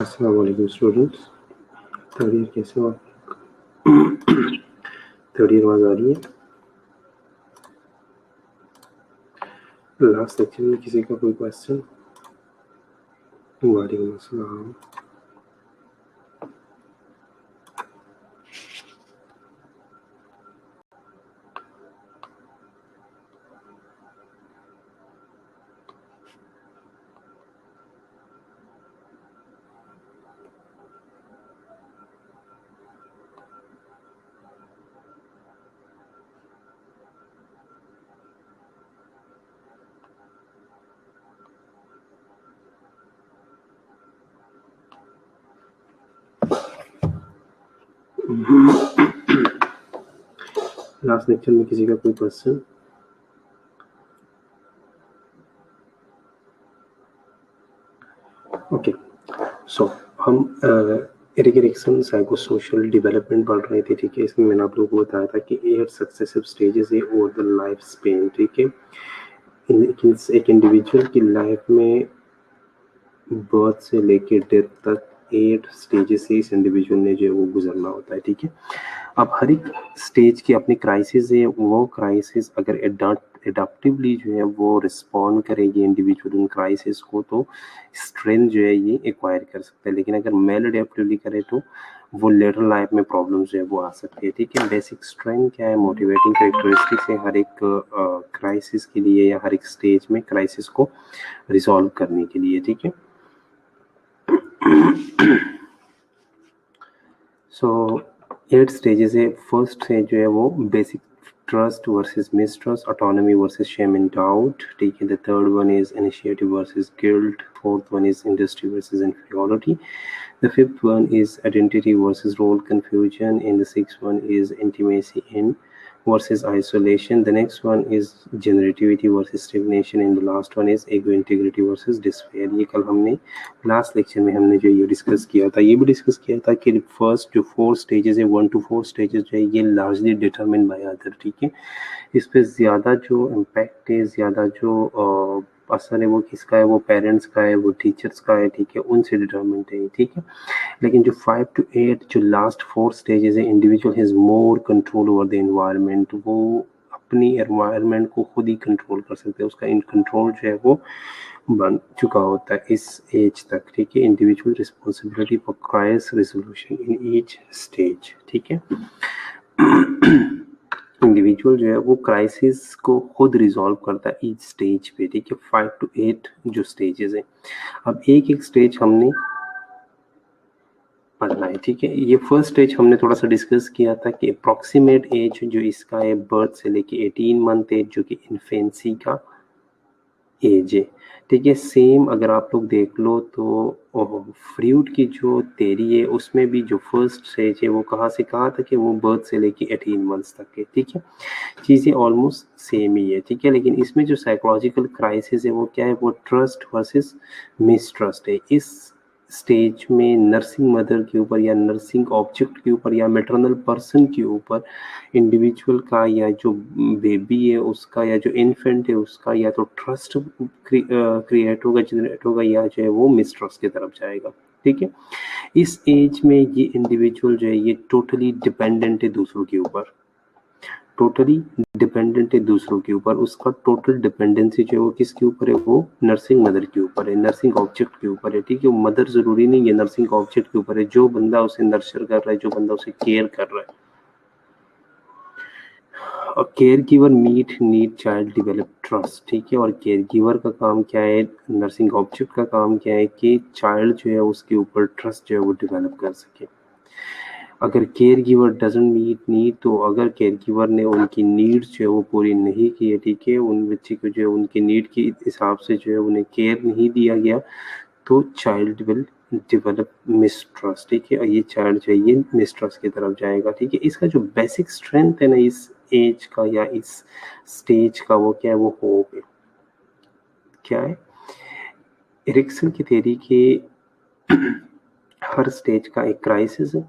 अस्सलाम वालेकुम students. Third year कैसे हो? थर्ड ईयर आवाज आ रही है? लास्ट लेक्चर में किसी का कोई क्वेश्चन? वालेकुम अस्सलाम। लास्ट लेक्चर में किसी का कोई क्वेश्चन? ओके, सो हम एरिक एरिक्सन साइकोसोशल डेवलपमेंट पढ़ रहे थे। ठीक है, इसमें मैंने आप लोगों को बताया था कि 8 सक्सेसिव स्टेजेस है ओवर द लाइफ स्पेन। ठीक है, एक इंडिविजुअल की लाइफ में बर्थ से लेके डेथ तक 8 स्टेजेस से इस इंडिविजुअल ने जो है वो गुजरना होता है। ठीक है, अब हर एक स्टेज की अपनी क्राइसिस है। वो क्राइसिस अगर एडाप्टिवली जो है वो रिस्पॉन्ड करेगी इंडिविजुअल उन क्राइसिस को, तो स्ट्रेंथ जो है ये एक्वायर कर सकता है। लेकिन अगर मेल एडेप्टिवली करे तो वो लेटर लाइफ में प्रॉब्लम्स जो है वो आ सकती है। ठीक है, बेसिक स्ट्रेंथ क्या है, मोटिवेटिंग कैरेक्टरिस्टिक्स है हर एक क्राइसिस के लिए या हर एक स्टेज में क्राइसिस को रिजॉल्व करने के लिए। ठीक है, सो 8 स्टेजेस है। फर्स्ट स्टेज जो है वो basic trust versus mistrust, autonomy versus shame and doubt. ठीक है, the third one is initiative versus guilt, fourth one is industry versus inferiority, the fifth one is identity versus role confusion, and the sixth one is intimacy in versus isolation. The next one is generativity versus stagnation, and the last one is ego integrity versus despair. ये कल हमने last lecture में हमने जो ये discuss किया था, ये भी डिस्कस किया था कि फर्स्ट जो 4 स्टेजेस है, 1 to 4 स्टेजेस जो है ये लार्जली डिटरमिन बाय अदर। ठीक है, इस पे ज़्यादा जो इम्पैक्ट है, ज़्यादा जो असर है वो किसका है, वो पेरेंट्स का है, वो टीचर्स का है। ठीक है, उनसे डिटरमिन है। ठीक है, लेकिन जो 5 to 8 जो लास्ट 4 स्टेजेस है, individual has more control over the environment. वो अपनी एनवायरनमेंट को खुद ही कंट्रोल कर सकते हैं, उसका इन कंट्रोल जो है वो बन चुका होता है इस एज तक। ठीक है, individual responsibility for crisis resolution in each stage. ठीक है, इंडिविजुअल जो है वो क्राइसिस को खुद रिजॉल्व करता है ईच स्टेज पे। ठीक है, 5 to 8 जो स्टेजेस है। अब एक एक स्टेज हमने पढ़ना है। ठीक है, ये फर्स्ट स्टेज हमने थोड़ा सा डिस्कस किया था कि अप्रॉक्सीमेट एज जो इसका है बर्थ से लेके 18 मंथ एज जो कि इन्फेंसी का एज है। ठीक है, सेम अगर आप लोग देख लो तो फ्रूट की जो थ्योरी है उसमें भी जो फर्स्ट स्टेज है वो कहाँ से कहाँ तक है, वो बर्थ से लेके 18 मंथ्स तक है। ठीक है, चीज़ें ऑलमोस्ट सेम ही है। ठीक है, लेकिन इसमें जो साइकोलॉजिकल क्राइसिस है वो क्या है, वो ट्रस्ट वर्सेस मिसट्रस्ट है। इस स्टेज में नर्सिंग मदर के ऊपर या नर्सिंग ऑब्जेक्ट के ऊपर या मैटरनल पर्सन के ऊपर इंडिविजुअल का या जो बेबी है उसका या जो इन्फेंट है उसका या तो ट्रस्ट क्रिएट होगा, जनरेट होगा, या जो है वो मिसट्रस्ट की तरफ जाएगा। ठीक है, इस एज में ये इंडिविजुअल जो है ये टोटली डिपेंडेंट है दूसरों के ऊपर, टोटली डिपेंडेंट है दूसरों के ऊपर। उसका टोटल डिपेंडेंसी जो है वो किसके ऊपर है, वो नर्सिंग मदर के ऊपर है, नर्सिंग ऑब्जेक्ट के ऊपर है। ठीक है, मदर जरूरी नहीं है, नर्सिंग ऑब्जेक्ट के ऊपर है, जो बंदा उसे नर्चर कर रहा है, जो बंदा उसे केयर कर रहा है। और care giver need child develop trust. ठीक है, और केयर गिवर का काम क्या है, नर्सिंग ऑब्जेक्ट का काम क्या है कि चाइल्ड जो है उसके ऊपर ट्रस्ट जो है वो डेवलप कर सके। अगर care giver doesn't meet need, तो अगर केयर गिवर ने उनकी नीड्स जो है वो पूरी नहीं की है, ठीक है, उन बच्चे को जो है उनकी नीड के हिसाब से जो है उन्हें केयर नहीं दिया गया, तो चाइल्ड विल डेवलप मिसट्रस्ट। ठीक है, और ये चाइल्ड जो है ये मिसट्रस्ट की तरफ जाएगा। ठीक है, इसका जो बेसिक स्ट्रेंथ है ना इस एज का या इस स्टेज का, वो क्या है, वो होप है। क्या है, एरिक्सन की थ्योरी के हर स्टेज का एक क्राइसिस है।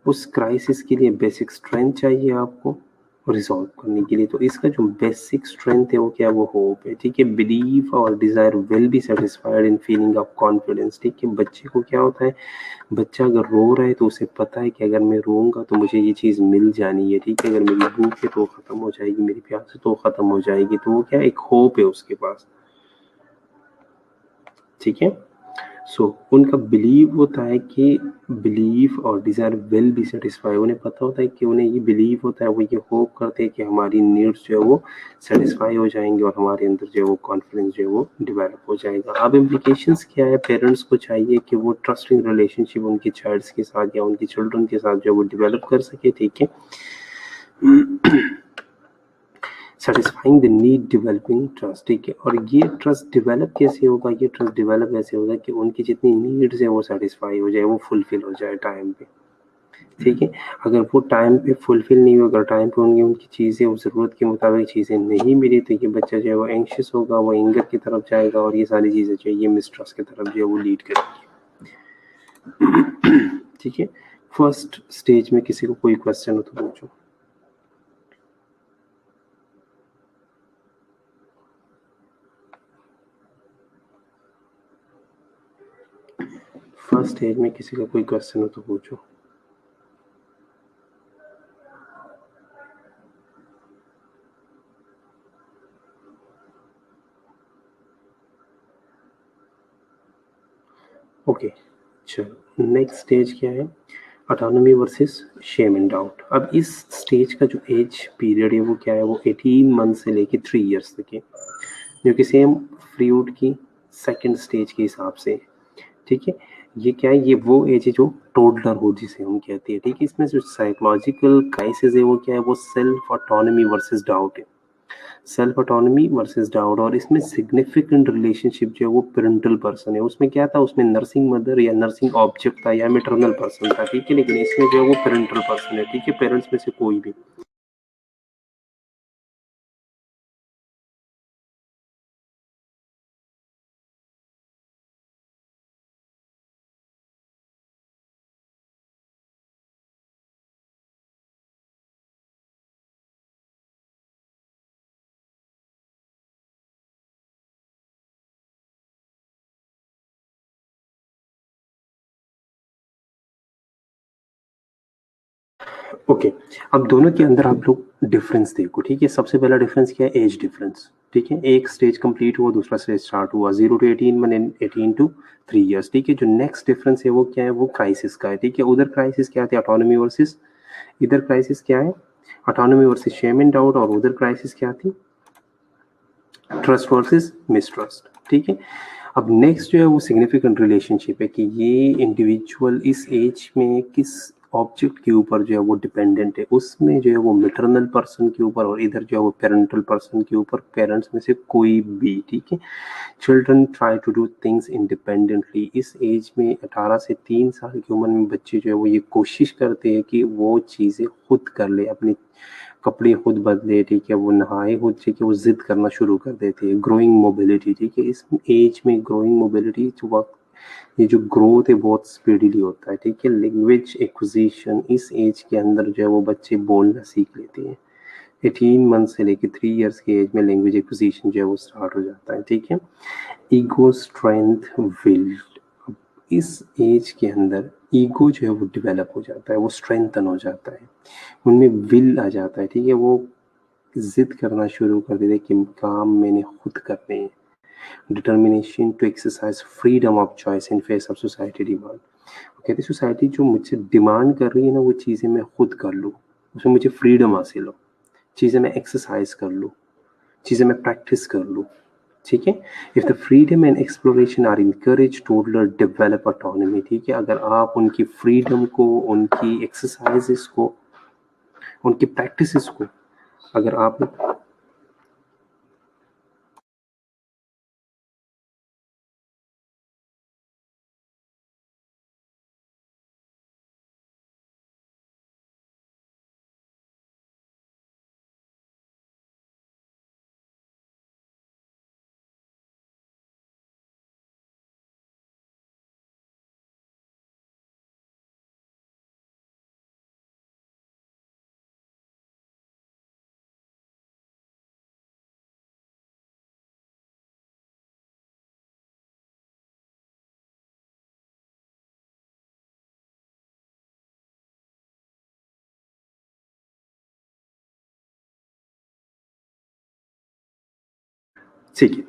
उस क्राइसिस के लिए बेसिक स्ट्रेंथ चाहिए आपको, रिजॉल्व करने के लिए। तो इसका जो बेसिक स्ट्रेंथ है वो क्या है, वो होप है, ठीक है। बिलीव और Dzire will be satisfied in feeling of confidence, ठीक है। बच्चे को क्या होता है, बच्चा अगर रो रहा है तो उसे पता है कि अगर मैं रोऊंगा तो मुझे ये चीज़ मिल जानी है, ठीक है। अगर मेरी भूख है तो खत्म हो जाएगी, मेरी प्यास है तो खत्म हो जाएगी, तो वो क्या, एक होप है उसके पास, ठीक है। सो उनका बिलीव होता है कि बिलीव और डिज़ायर विल बी सेटिस्फाई, उन्हें पता होता है कि उन्हें ये बिलीव होता है, वो ये होप करते हैं कि हमारी नीड्स जो है वो सेटिस्फाई हो जाएंगे और हमारे अंदर जो है वो कॉन्फिडेंस जो है वो डेवलप हो जाएगा। अब इम्प्लीकेशंस क्या है, पेरेंट्स को चाहिए कि वो ट्रस्टिंग रिलेशनशिप उनके चाइल्ड्स के साथ या उनके चिल्ड्रन के साथ जो है वो डेवलप कर सके, ठीक है। Satisfying the need, developing trust, ठीक है। और ये ट्रस्ट डेवलप कैसे होगा, ये ट्रस्ट डेवलप ऐसे होगा कि उनकी जितनी नीड्स है वो सेटिस्फाई हो जाए, वो फुलफिल हो जाए टाइम पे, ठीक है। अगर वो टाइम पे फुलफिल नहीं होगा, टाइम पे उनकी उनकी चीज़ें उस ज़रूरत के मुताबिक चीज़ें नहीं मिली, तो ये बच्चा जो है वो एंग्शियस होगा, वो एंगर की तरफ जाएगा और ये सारी चीज़ें जो है ये मिसट्रस्ट की तरफ जो है वो लीड करेंगी, ठीक है। फर्स्ट स्टेज में किसी को कोई क्वेश्चन हो तो पूछो। फर्स्ट स्टेज में किसी का कोई क्वेश्चन हो तो पूछो। ओके, चलो नेक्स्ट स्टेज क्या है, autonomy versus shame and doubt. अब इस स्टेज का जो एज पीरियड है वो क्या है, वो 18 मंथ से लेके 3 इयर्स तक है, जो कि सेम फ्रूट की सेकंड स्टेज के हिसाब से, ठीक है। ये क्या है, ये वो एज है जो टोडलर हो जिसे हम कहते हैं, ठीक है। इसमें जो साइकोलॉजिकल क्राइसिस है वो क्या है, वो सेल्फ ऑटोनॉमी वर्सेस डाउट है, सेल्फ ऑटोनॉमी वर्सेस डाउट। और इसमें सिग्निफिकेंट रिलेशनशिप जो है वो पेरेंटल पर्सन है, उसमें क्या था, उसमें नर्सिंग मदर या नर्सिंग ऑब्जेक्ट था या मेटरनल पर्सन था, ठीक है। लेकिन इसमें जो है वो पेरेंटल पर्सन है, ठीक है, पेरेंट्स में से कोई भी। ओके, अब दोनों के अंदर आप लोग डिफरेंस देखो, ठीक है। सबसे पहला डिफरेंस क्या है, एज डिफरेंस, ठीक है। एक स्टेज कंप्लीट हुआ, दूसरा स्टेज स्टार्ट हुआ, 0 to 18 मैंने 18 to 3 इयर्स, ठीक है। जो नेक्स्ट डिफरेंस है वो क्या है, वो क्राइसिस का है, ठीक है। उधर क्राइसिस क्या थे, ऑटोनॉमी वर्सेस, इधर क्राइसिस क्या है, autonomy versus shame and doubt, और उधर क्राइसिस क्या थी, ट्रस्ट वर्सेस मिसट्रस्ट, ठीक है। अब नेक्स्ट जो है वो सिग्निफिकेंट रिलेशनशिप है कि ये इंडिविजुअल इस एज में किस ऑब्जेक्ट के ऊपर जो है वो डिपेंडेंट है, उसमें जो है वो मैटरनल पर्सन के ऊपर, और इधर जो है वो पेरेंटल पर्सन के ऊपर, पेरेंट्स में से कोई भी, ठीक है। Children try to do things independently, इस एज में 18 से 3 साल की उम्र में बच्चे जो है वो ये कोशिश करते हैं कि वो चीज़ें खुद कर ले, अपनी कपड़े खुद बदले, ठीक है, वो नहाए खुद, ठीक है, वो जिद करना शुरू कर देते हैं। ग्रोइंग मोबिलिटी, ठीक है, इस एज में ग्रोइंग मोबिलिटी जो वक्त, ये जो ग्रोथ है बहुत स्पीडीली होता है, ठीक है। लैंग्वेज एक्विजिशन, इस एज के अंदर जो है वो बच्चे बोलना सीख लेते हैं, 18 मंथ से लेके 3 इयर्स की एज में लैंग्वेज एक्विजिशन जो है वो स्टार्ट हो जाता है, ठीक है। ईगो, स्ट्रेंथ, विल, इस एज के अंदर ईगो जो है वो डेवलप हो जाता है, वो स्ट्रेंथन हो जाता है, उनमें विल आ जाता है, ठीक है। वो जिद करना शुरू कर देते कि काम मैंने खुद करने हैं। Determination to exercise freedom of choice in face of society demand, कहते सोसाइटी जो मुझसे डिमांड कर रही है ना वो चीज़ें मैं खुद कर लूँ, उसमें मुझे फ्रीडम हासिल हो, चीज़ें मैं एक्सरसाइज कर लूँ, चीज़ें मैं प्रैक्टिस कर लूँ, ठीक है। If the freedom and exploration are encourage toddler develop autonomy, ठीक है। अगर आप उनकी फ्रीडम को, उनकी एक्सरसाइजेस को, उनकी प्रैक्टिसेस को अगर आप ठीक है।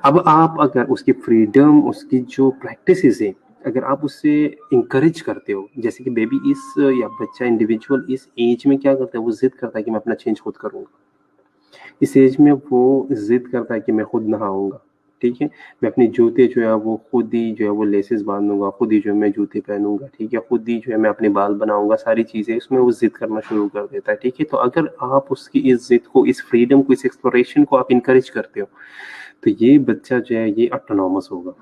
अब आप अगर उसकी फ्रीडम, उसकी जो प्रैक्टिसेस है, अगर आप उससे इंकरेज करते हो, जैसे कि बेबी इस या बच्चा इंडिविजुअल इस एज में क्या करता है, वो जिद करता है कि मैं अपना चेंज खुद करूंगा। इस एज में वो जिद करता है कि मैं खुद नहाऊंगा, ठीक है, मैं अपने जूते जो है वो खुद ही जो है वो लेसेस बांधूंगा, खुद ही जो है मैं जूते पहनूंगा, ठीक है, खुद ही जो है मैं अपने बाल बनाऊंगा, सारी चीजें इसमें वो जिद करना शुरू कर देता है। ठीक है, तो अगर आप उसकी इस जिद को, इस फ्रीडम को, इस एक्सप्लोरेशन को आप इंकरेज करते हो, तो ये बच्चा जो है ये ऑटोनॉमस होगा।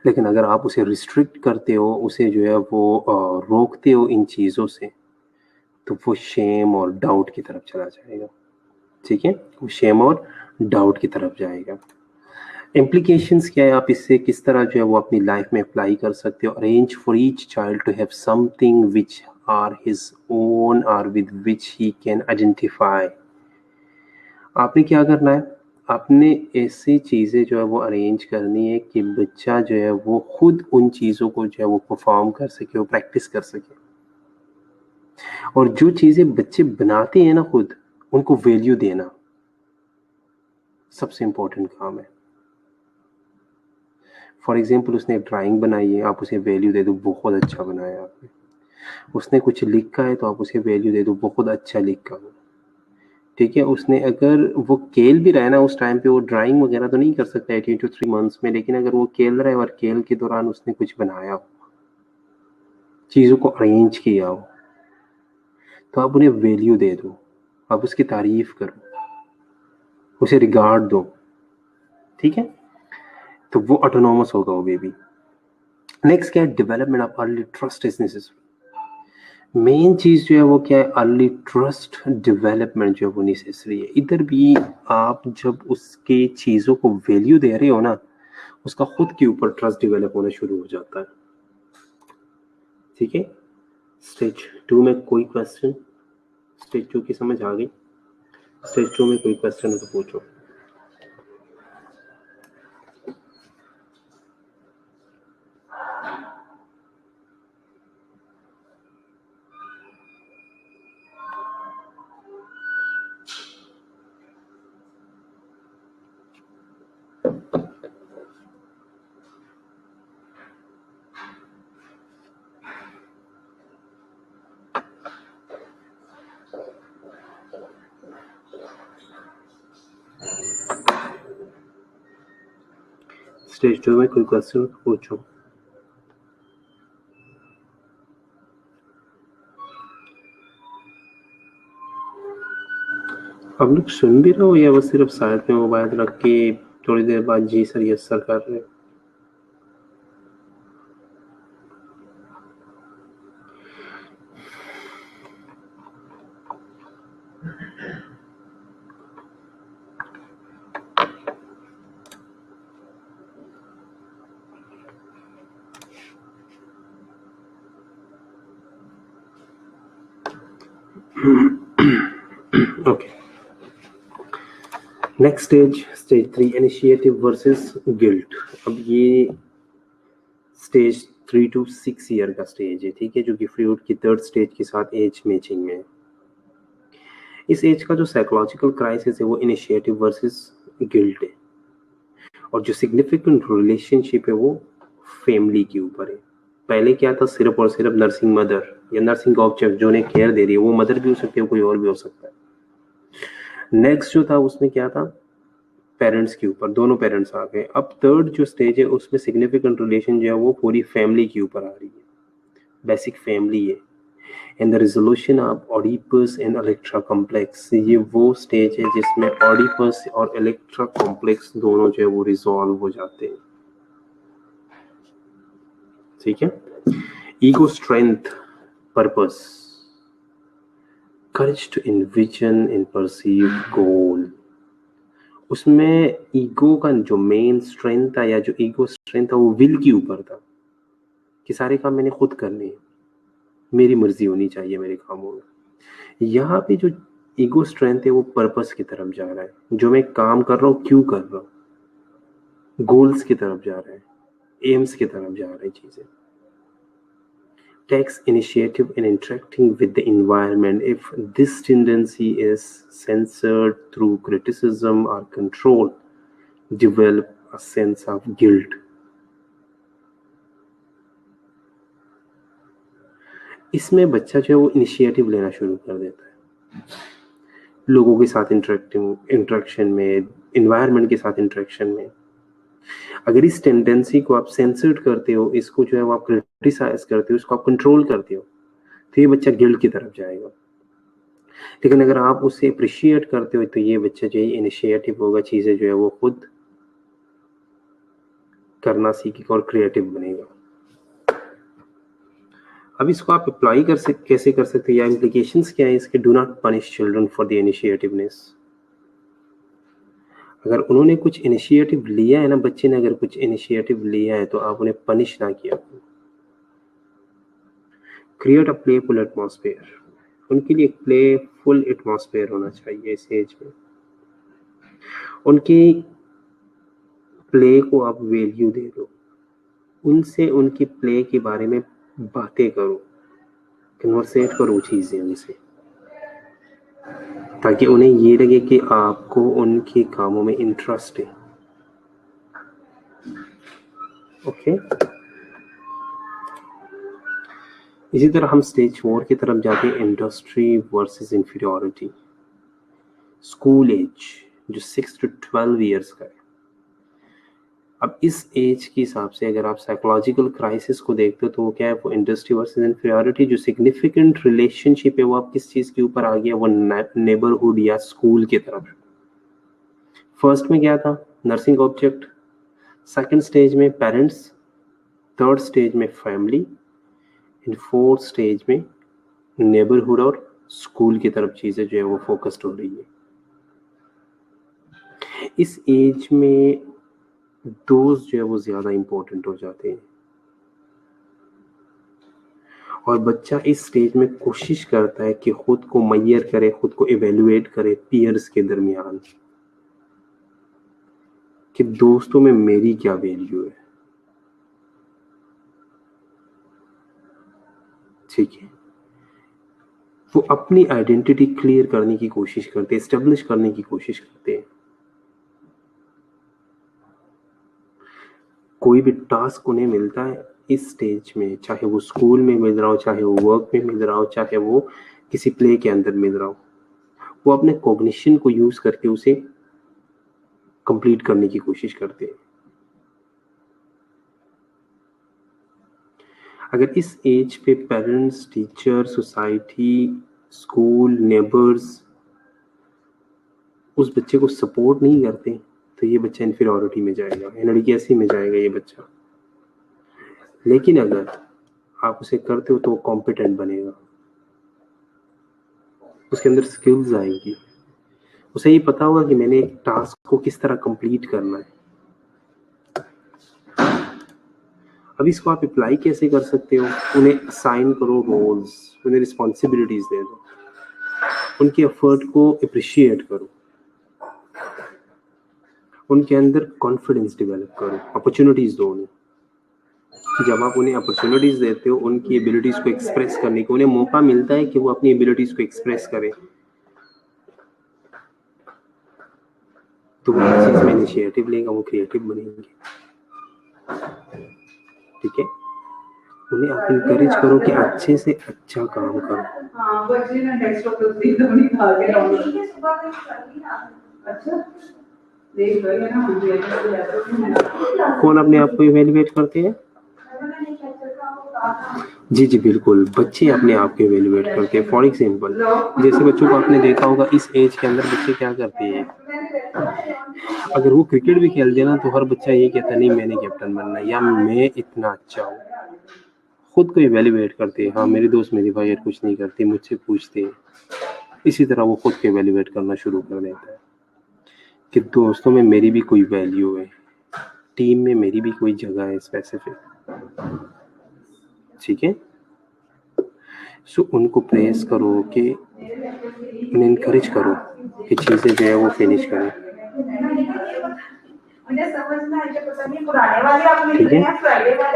लेकिन अगर आप उसे रिस्ट्रिक्ट करते हो, उसे जो है वो रोकते हो इन चीज़ों से, तो वो शेम और डाउट की तरफ चला जाएगा। ठीक है, वो शेम और डाउट की तरफ जाएगा। इम्प्लीकेशंस क्या है, आप इससे किस तरह जो है वो अपनी लाइफ में अप्लाई कर सकते हो। Arrange for each child to have something which are his own और with which he can identify. आपने क्या करना है, आपने ऐसी चीज़ें जो है वो अरेंज करनी है कि बच्चा जो है वो खुद उन चीज़ों को जो है वो परफॉर्म कर सके, वो प्रैक्टिस कर सके। और जो चीज़ें बच्चे बनाते हैं ना खुद, उनको वैल्यू देना सबसे इम्पोर्टेंट काम है। फॉर एग्जाम्पल, उसने एक ड्राइंग बनाई है, आप उसे वैल्यू दे दो, बहुत अच्छा बनाया आपने। उसने कुछ लिखा है, तो आप उसे वैल्यू दे दो, बहुत अच्छा लिखा। ठीक है, उसने अगर वो खेल भी रहा है ना, उस टाइम पे वो ड्राइंग वगैरह तो नहीं कर सकता 18 to 3 मंथ्स में, लेकिन अगर वो खेल रहा है और खेल के दौरान उसने कुछ बनाया हो, चीज़ों को अरेंज किया हो, तो आप उन्हें वैल्यू दे दो, आप उसकी तारीफ करो, उसे रिगार्ड दो। ठीक है, तो वो ऑटोनॉमस होगा वो बेबी। नेक्स्ट क्या है, development of early trust is necessary. Main चीज जो है वो क्या है, अर्ली ट्रस्ट डेवलपमेंट जो है वो नेसेसरी है। इधर भी आप जब उसके चीज़ों को वैल्यू दे रहे हो ना, उसका खुद के ऊपर ट्रस्ट डेवलप होना शुरू हो जाता है। ठीक है, स्टेज 2 में कोई क्वेश्चन, स्टेज 2 की समझ आ गई? स्टेज 2 में कोई क्वेश्चन हो तो पूछो। स्टेज 2 में कोई क्वेश्चन हो तो पूछो। आप लोग सुन भी रहे हो या बस सिर्फ साइड में मोबाइल रख के थोड़ी देर बाद जी सर यस सर कर रहे हो? Okay, next stage, stage 3, initiative versus guilt. अब ये स्टेज 3 to 6 ईयर का स्टेज है, ठीक है, जो कि फ्रूट की थर्ड स्टेज के साथ एज मैचिंग में है। इस एज का जो साइकोलॉजिकल क्राइसिस है वो इनिशिएटिव वर्सेस गिल्ट है, और जो सिग्निफिकेंट रिलेशनशिप है वो फैमिली के ऊपर है। पहले क्या था, सिर्फ और सिर्फ नर्सिंग मदर या नर्सिंग ऑब्जेक्ट जो उन्हें केयर दे रही है, वो मदर भी हो सकती है, कोई और भी हो सकता है। नेक्स्ट जो था उसमें क्या था, पेरेंट्स के ऊपर, दोनों पेरेंट्स आ गए। अब थर्ड जो स्टेज है उसमें सिग्निफिकेंट रिलेशन जो है वो पूरी फैमिली के ऊपर आ रही है, बेसिक फैमिली है। And the resolution of Oedipus and Electra complex, ये वो स्टेज है जिसमें ऑडिपस और इलेक्ट्रा कॉम्प्लेक्स दोनों जो है वो रिजॉल्व हो जाते हैं। ठीक है, ego strength, purpose, courage to envision and perceive goal. उसमें ईगो का जो मेन स्ट्रेंथ था, या जो ईगो स्ट्रेंथ था, वो विल के ऊपर था कि सारे काम मैंने खुद करने हैं, मेरी मर्जी होनी चाहिए मेरे कामों में। यहाँ पे जो ईगो स्ट्रेंथ है वो पर्पस की तरफ जा रहा है, जो मैं काम कर रहा हूँ क्यों कर रहा हूँ, गोल्स की तरफ जा रहा है, एम्स की तरफ जा रही चीजें। Takes initiative in interacting with the environment. If this tendency is censored through criticism or control, develop a sense of guilt. इसमें बच्चा जो है वो इनिशिएटिव लेना शुरू कर देता है, लोगों के साथ इंटरेक्शन में, इन्वायरमेंट के साथ इंटरेक्शन में। अगर इस टेंडेंसी को आप सेंसर्ड करते हो, इसको जो है वो आप क्रिटिसाइज करते हो, इसको आप कंट्रोल करते हो, तो ये बच्चा गिल्ट की तरफ जाएगा। लेकिन अगर आप उसे अप्रिशिएट करते हो तो ये बच्चा जो है इनिशिएटिव होगा, चीजें जो है वो खुद करना सीखेगा और क्रिएटिव बनेगा। अब इसको आप अप्लाई कैसे कर सकते हैं, या इम्प्लीकेशंस क्या है इसके? Do not punish children for the initiativeness. अगर उन्होंने कुछ इनिशिएटिव लिया है ना, बच्चे ने अगर कुछ इनिशिएटिव लिया है, तो आप उन्हें पनिश ना किया। क्रिएट अ प्लेफुल एटमॉस्फेयर, उनके लिए प्लेफुल एटमॉस्फेयर होना चाहिए इस एज में। उनकी प्ले को आप वैल्यू दे दो, उनसे उनकी प्ले के बारे में बातें करो, कन्वर्सेट करो चीजें उनसे, ताकि उन्हें ये लगे कि आपको उनके कामों में इंटरेस्ट है। ओके, इसी तरह हम स्टेज 4 की तरफ जाते हैं, industry versus inferiority. School age जो 6 to 12 ईयर्स का है। अब इस एज के हिसाब से अगर आप साइकोलॉजिकल क्राइसिस को देखते हो तो वो क्या है, वो इंडस्ट्री वर्सेस इंफीरियरिटी। जो सिग्निफिकेंट रिलेशनशिप है वो आप किस चीज के ऊपर आ गया, वो नेबरहुड या स्कूल की तरफ। फर्स्ट में क्या था, नर्सिंग ऑब्जेक्ट, सेकंड स्टेज में पेरेंट्स, थर्ड स्टेज में फैमिली, एंड फोर्थ स्टेज में नेबरहुड और स्कूल की तरफ चीजें जो है वो फोकस्ड हो रही है। इस एज में दोस्त जो है वो ज्यादा इंपॉर्टेंट हो जाते हैं, और बच्चा इस स्टेज में कोशिश करता है कि खुद को मैयर करे, खुद को इवेल्युएट करे पीयर्स के दरमियान, कि दोस्तों में मेरी क्या वैल्यू है। ठीक है, वो अपनी आइडेंटिटी क्लियर करने की कोशिश करते हैं, एस्टेब्लिश करने की कोशिश करते हैं। कोई भी टास्क उन्हें मिलता है इस स्टेज में, चाहे वो स्कूल में मिल रहा हो, चाहे वो वर्क में मिल रहा हो, चाहे वो किसी प्ले के अंदर मिल रहा हो, वो अपने कॉग्निशन को यूज करके उसे कंप्लीट करने की कोशिश करते हैं। अगर इस एज पे parents, teacher, society, school, neighbours उस बच्चे को सपोर्ट नहीं करते तो ये बच्चा इन्फीरियरिटी में जाएगा, इनएडिक्वेसी में जाएगा ये बच्चा। लेकिन अगर आप उसे करते हो तो वो कॉम्पिटेंट बनेगा, उसके अंदर स्किल्स आएंगी, उसे ये पता होगा कि मैंने एक टास्क को किस तरह कंप्लीट करना है। अब इसको आप अप्लाई कैसे कर सकते हो, उन्हें असाइन करो रोल्स, उन्हें रिस्पॉन्सिबिलिटीज दे दो, उनके एफर्ट को अप्रिशिएट करो, उनके अंदर कॉन्फिडेंस डेवलप करो, अपॉर्चुनिटीज दो उन्हें। जब आप उन्हें अपॉर्चुनिटीज देते हो, उनकी एबिलिटीज को एक्सप्रेस करने को, उन्हें मौका मिलता है कि वो अपनी एबिलिटीज को एक्सप्रेस करें, तो वो हर चीज में इनिशिएटिव लेगा, वो क्रिएटिव बनेंगे। ठीक है, उन्हें आप इनकरेज करो कि अच्छे से अच्छा काम करो। कौन अपने आप को इवेल्युएट करते हैं? जी जी बिल्कुल, बच्चे अपने आप को इवेल्युएट करते हैं। फॉर एग्जाम्पल, जैसे बच्चों को आपने देखा होगा इस एज के अंदर बच्चे क्या करते हैं, अगर वो क्रिकेट भी खेलते हैं ना तो हर बच्चा ये कहता है नहीं मैंने कैप्टन बनना है, या मैं इतना अच्छा हूँ। खुद को इवेल्युएट करते हैं, हाँ मेरे दोस्त मेरी भाई कुछ नहीं करते, मुझसे पूछते हैं। इसी तरह वो खुद को इवेल्युएट करना शुरू कर देता है कि दोस्तों में मेरी भी कोई वैल्यू है, टीम में मेरी भी कोई जगह है स्पेसिफिक। ठीक है, सो उनको प्रेस करो, कि उन्हें इनकरेज करो कि चीज़ें जो है वो फिनिश करें। ठीक है,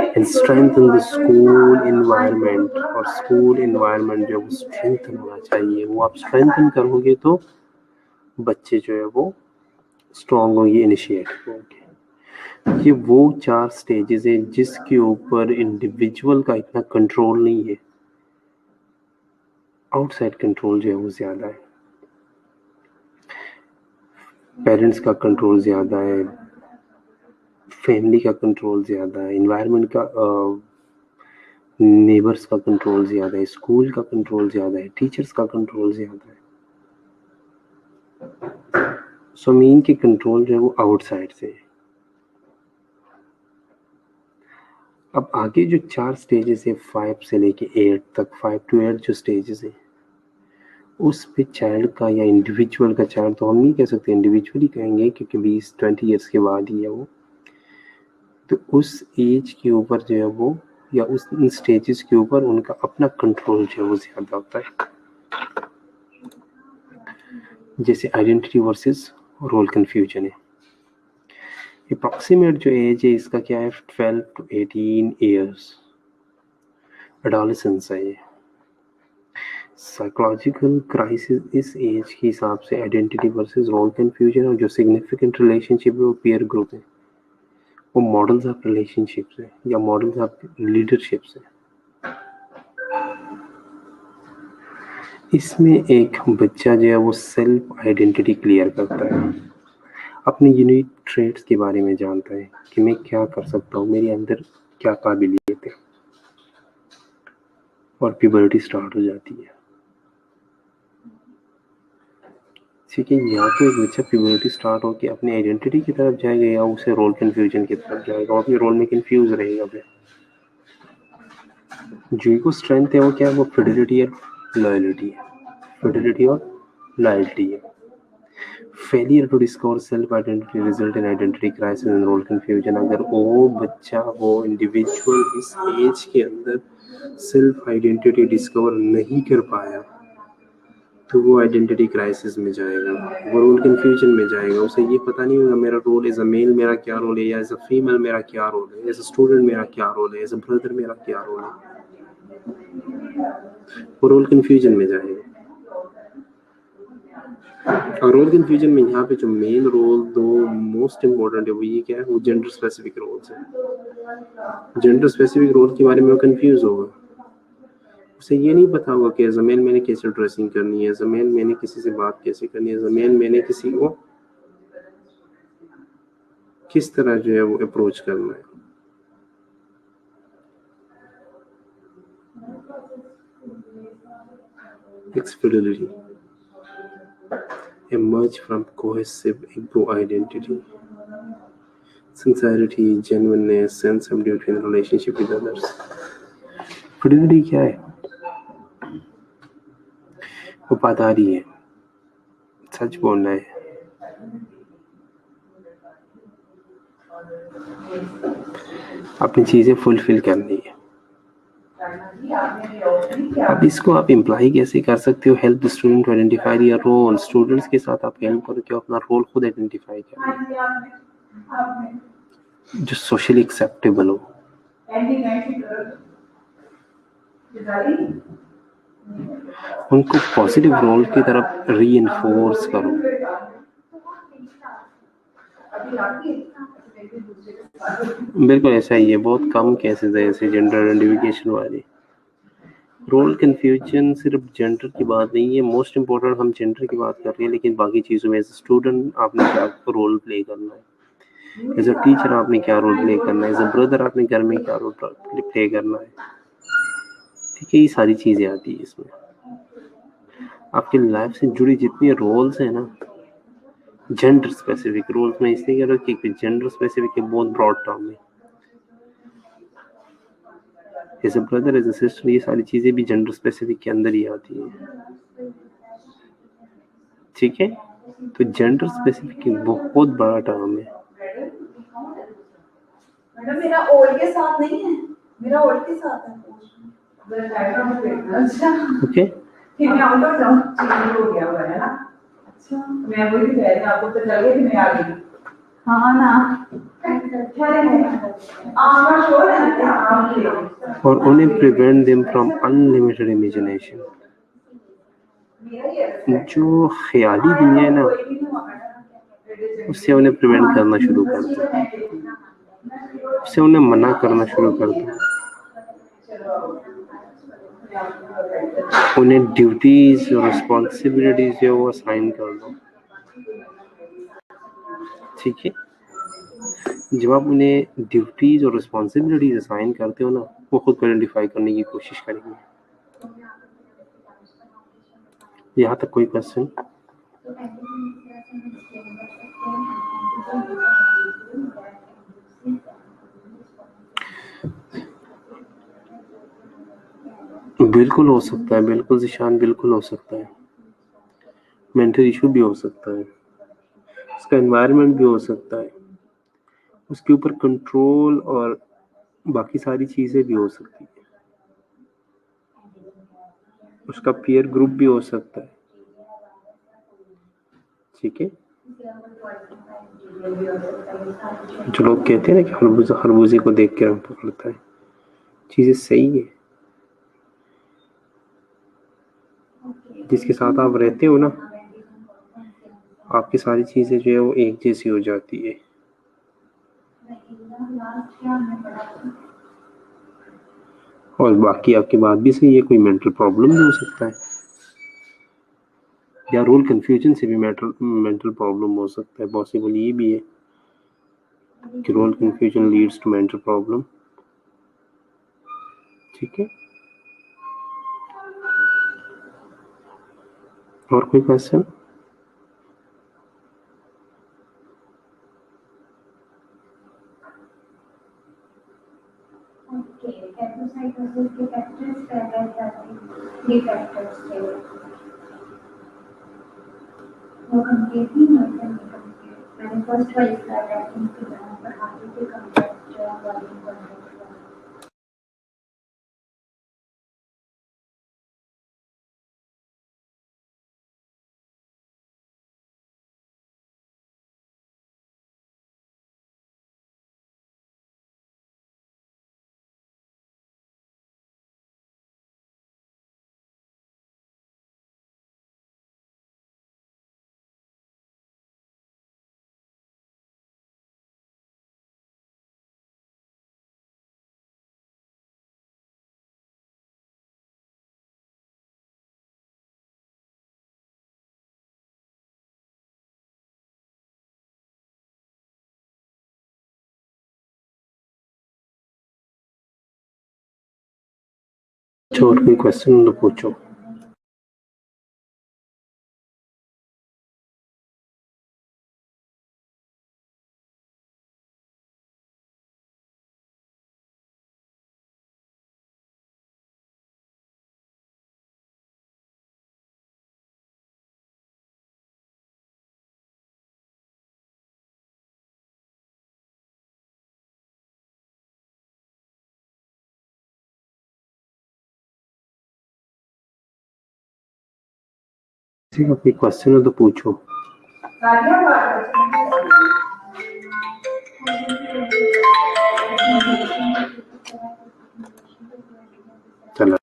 and strengthen the school environment, और स्कूल इन्वायरमेंट जो है वो स्ट्रेंथन होना चाहिए। वो आप स्ट्रेंथन करोगे तो बच्चे जो है वो स्ट्रॉन्ग हो, ये इनिशिएटिव हो गया। ये वो 4 स्टेजेस हैं जिसके ऊपर इंडिविजुअल का इतना कंट्रोल नहीं है, आउटसाइड कंट्रोल जो है वो ज़्यादा है। पेरेंट्स का कंट्रोल ज़्यादा है, फैमिली का कंट्रोल ज़्यादा है, इन्वायरमेंट का, नेबर्स का कंट्रोल ज़्यादा है, स्कूल का कंट्रोल ज़्यादा है, टीचर्स का कंट्रोल ज़्यादा है। सो मीन की कंट्रोल जो है वो आउटसाइड से है। अब आगे जो 4 स्टेजेस है 5 से लेके 8 तक, 5 to 8 जो स्टेजेस है उस पे चाइल्ड का या इंडिविजुअल का, चाइल्ड तो हम नहीं कह सकते, इंडिविजुअली कहेंगे क्योंकि 20-20 ईयर्स के बाद ही है वो, तो उस एज के ऊपर जो है वो या उस स्टेजेस के ऊपर उनका अपना कंट्रोल जो है वो ज़्यादा होता है। जैसे आइडेंटिटी वर्सेस रोल कन्फ्यूजन है। अप्रॉक्सीमेट जो एज है इसका क्या है, 12 to 18 ईयर्स, एडोलेसेंस है ये। साइकोलॉजिकल क्राइसिस इस एज के हिसाब से आइडेंटिटी वर्सेस रोल कन्फ्यूजन, और जो सिग्निफिकेंट रिलेशनशिप है वो पीयर ग्रुप है, वो मॉडल्स ऑफ रिलेशनशिप्स है या मॉडल्स ऑफ लीडरशिप्स है। इसमें एक बच्चा जो है वो सेल्फ आइडेंटिटी क्लियर करता है, अपने यूनिक ट्रेड्स के बारे में जानता है कि मैं क्या कर सकता हूँ, मेरे अंदर क्या काबिलियत है, और प्यूबर्टी स्टार्ट हो जाती है। ठीक है, या तो एक बच्चा प्यूबर्टी स्टार्ट होकर अपनी आइडेंटिटी की तरफ जाएगा या उसे रोल कन्फ्यूजन की तरफ जाएगा, और अपने रोल में कन्फ्यूज रहेगा। फिर जो को स्ट्रेंथ है वो क्या है, वो फिडेलिटी और लॉयल्टी है, फिडेलिटी और लॉयल्टी है। Failure to discover self identity result in identity crisis and role confusion. अगर वो बच्चा, वो इंडिविजुअल इस एज के अंदर सेल्फ आइडेंटिटी डिस्कवर नहीं कर पाया तो वो आइडेंटिटी क्राइसिस में जाएगा, वो रोल कन्फ्यूजन में जाएगा। उसे ये पता नहीं होगा मेरा रोल एज अ मेल मेरा क्या रोल है, या एज अ फीमेल मेरा क्या रोल है, एज अ स्टूडेंट मेरा क्या रोल है, एज अ ब्रदर मेरा क्या रोल है, वो रोल कन्फ्यूजन में जाएगा। और रोल कन्फ्यूजन में यहाँ पे जो मेन रोल दो मोस्ट इम्पोर्टेंट है वो ये क्या है, वो जेंडर स्पेसिफिक रोल्स है। जेंडर स्पेसिफिक रोल के बारे में वो कंफ्यूज होगा, उसे ये नहीं पता होगा कि एज अ मेल मैंने कैसे ड्रेसिंग करनी है, एज अ मेल मैंने किसी से बात कैसे करनी है, एज अ मेल मैंने किसी को किस तरह जो है वो अप्रोच करना है। Fidelity emerge from cohesive ego identity, sincerity, genuineness, sense of duty in relationship with others. Fidelity क्या है, वफादारी है, सच बोलना है, अपनी चीजें फुलफिल करनी है। अब इसको आप इम्प्लाई कैसे कर सकते हो, help the student to identify their role. Students के साथ आप हेल्प करो कि अपना रोल खुद आइडेंटिफाई करें जो सोशली एक्सेप्टेबल हो। उनको पॉजिटिव रोल की तरफ रीइंफोर्स करो। बिल्कुल ऐसा ही है, बहुत कम केसेस है ऐसे जेंडर आइडेंटिफिकेशन वाले। रोल कन्फ्यूजन सिर्फ जेंडर की बात नहीं है, मोस्ट इम्पोर्टेंट हम जेंडर की बात कर रहे हैं, लेकिन बाकी चीज़ों में एज ए स्टूडेंट आपने क्या रोल प्ले करना है, एज अ टीचर आपने क्या रोल प्ले करना है, एज अ ब्रदर आपने घर में क्या रोल प्ले करना है। ठीक है, ये सारी चीज़ें आती है इसमें। आपकी लाइफ से जुड़ी जितनी रोल्स हैं ना, जेंडर स्पेसिफिक रोल्स में इसलिए कह रहा हूँ कि जेंडर स्पेसिफिक बहुत ब्रॉड टर्म है। As a brother, as a sister, ये सारी चीज़ें भी जेंडर स्पेसिफिक के अंदर ही आती हैं। ठीक है, तो जेंडर स्पेसिफिक एक बहुत बड़ा टर्म है। मैडम मेरा ओल्ड के साथ नहीं है, मेरा ओल्ड के साथ है। अच्छा ओके, फिर मैं आउट ऑफ जाऊं, चेंज हो गया हुआ है ना। अच्छा मैं वही कह रही हूं, आपको तो चल गया कि मैं आ गई। हाँ ना, और उन्हें prevent them from unlimited imagination. जो ख्याली दुनिया है ना, उससे उन्हें प्रिवेंट करना शुरू कर दो, उससे उन्हें मना करना शुरू कर दो, उन्हें ड्यूटीज और रिस्पॉन्सिबिलिटीज जो है वो असाइन कर दो। ठीक है, जब आप उन्हें ड्यूटीज और रिस्पॉन्सिबिलिटीज असाइन करते हो ना, वो खुद को आइडेंटिफाई करने की कोशिश करेंगे। यहाँ तक कोई क्वेश्चन? बिल्कुल हो सकता है, बिल्कुल जिशान, बिल्कुल हो सकता है। मेंटल इशू भी हो सकता है, उसका एनवायरनमेंट भी हो सकता है, उसके ऊपर कंट्रोल और बाकी सारी चीजें भी हो सकती है, उसका पीयर ग्रुप भी हो सकता है। ठीक है, जो लोग कहते हैं ना कि खरबूजे को देख के रंग पकड़ता है, चीजें सही है। जिसके साथ आप रहते हो ना, आपकी सारी चीजें जो है वो एक जैसी हो जाती है। और बाकी आपकी बात भी सही है, कोई मेंटल प्रॉब्लम भी हो सकता है, या रोल कंफ्यूजन से भी मेंटल प्रॉब्लम हो सकता है। पॉसिबल ये भी है कि role confusion leads to mental problem. ठीक है, और कोई क्वेश्चन? और कोई क्वेश्चन तो पूछो। ठीक है, कोई क्वेश्चन हो तो पूछो। चलो।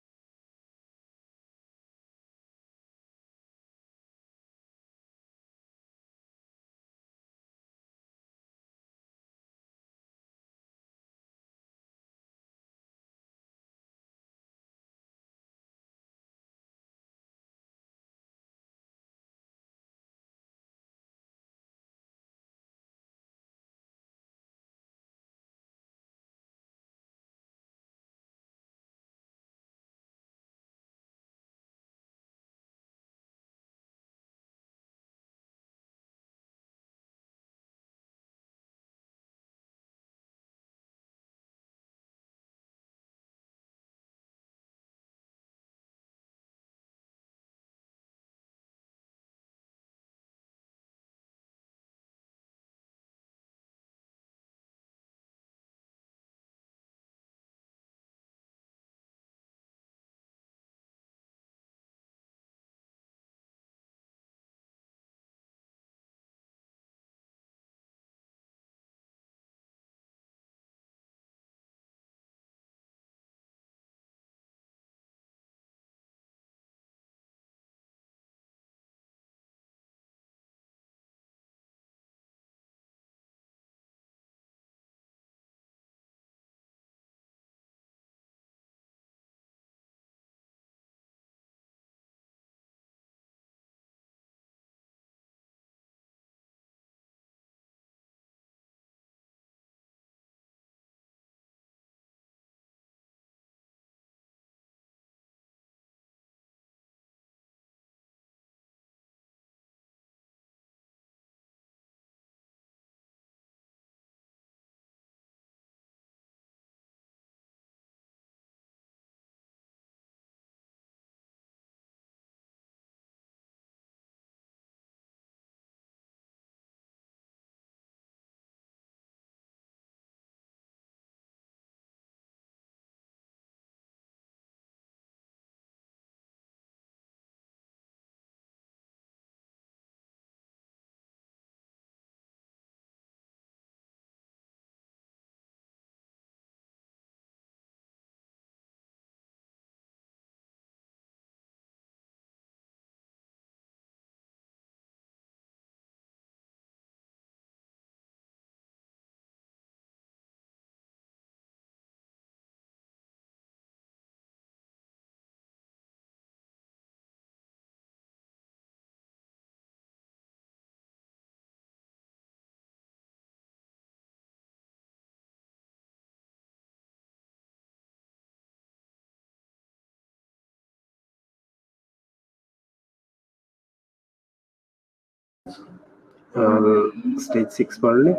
स्टेज 6 पढ़ ले।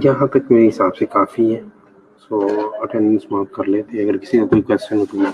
यहाँ तक मेरे हिसाब से काफ़ी है, सो अटेंडेंस मार्क कर लेते हैं। अगर किसी का कोई क्वेश्चन हो तो मैं